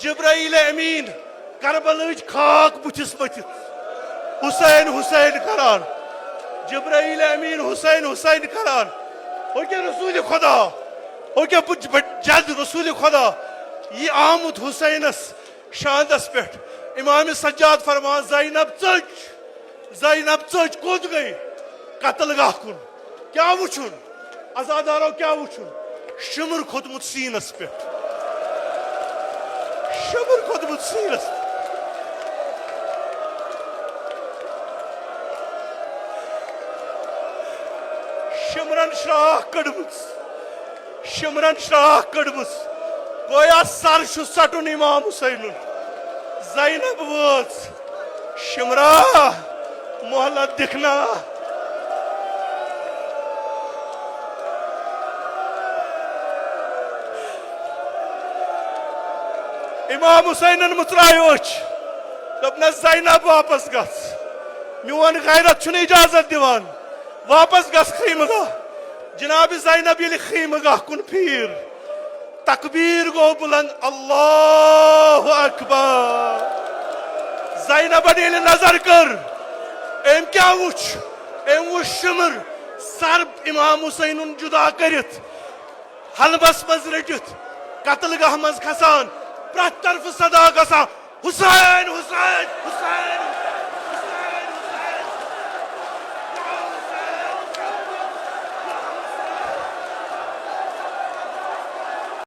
جبرائیل امین کربلچ خاک بتس متت حسین حسین کران جبرائیل امین حسین حسین کران ہو کیا رسول خدا ہو کیا جلد رسول خدا یہ آمد حسینس شاندس پہ امام سجاد فرمان زینب ژج کوٚت گئی قتل گاہ کن کیا وچھن ازادارو کیا وچھن شمر کھوتمت سینس پہ شمر کھوتمت سینس شمرن شراخ کڑمس شمرن شراخ کڑمس گویا سر چھ سٹن امام حسین زینب وٲژ شمرا محلت دکھنا امام حسینن مترایو أچھ دوٚپنس زینب واپس گژھ میون غیرت چھُنہٕ اجازت دِوان واپس گژھ خیمہ گاہ جناب زینب ییٚلہِ خیمہ گاہ کُن پھیٖر تکبیر گو بلند اللہ اکبر زینبن ییٚلہِ نظر کر أمۍ کیٛاہ وُچھ أمۍ وُچھ شمر سر امام حسینن جدا کٔرِتھ حلبس منٛز رٔٹِتھ قتل گاہ منٛز کھسان پرٛٮ۪تھ طرفہٕ صدا گژھان حسین حسین حسین